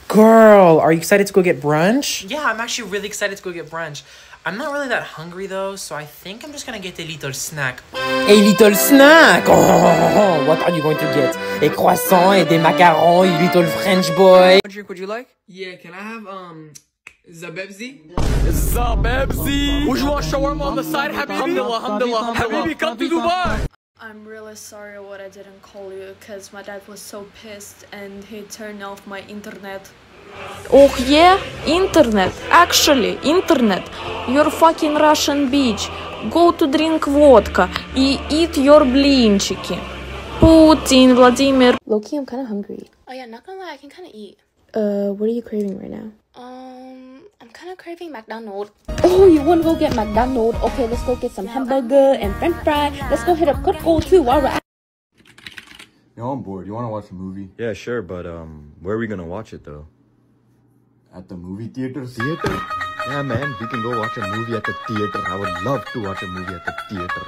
Girl, are you excited to go get brunch? Yeah, I'm actually really excited to go get brunch. I'm not really that hungry though, so I think I'm just gonna get a little snack. A little snack? Oh, what are you going to get? A croissant et des macarons, you little French boy. What drink would you like? Yeah, can I have Zabebzi? Zabebzi! Would you want shawarma on the side, Habibi? Alhamdulillah, Habibi, come to Dubai! I'm really sorry what I didn't call you because my dad was so pissed and he turned off my internet. Oh yeah, internet. Actually, internet. You're fucking Russian bitch. Go to drink vodka и eat your блинчики. Putin, Vladimir. Low-key, I'm kind of hungry. Oh yeah, not gonna lie, I can kind of eat. What are you craving right now? I'm kind of craving McDonald's. Oh, you wanna go get McDonald's? Okay, let's go get some hamburger and french fry. Let's go hit up Cutco too while we're at. Yo, I'm bored. You wanna watch a movie? Yeah, sure, but where are we gonna watch it though? At the movie theater? Theater? Yeah, man, we can go watch a movie at the theater. I would love to watch a movie at the theater.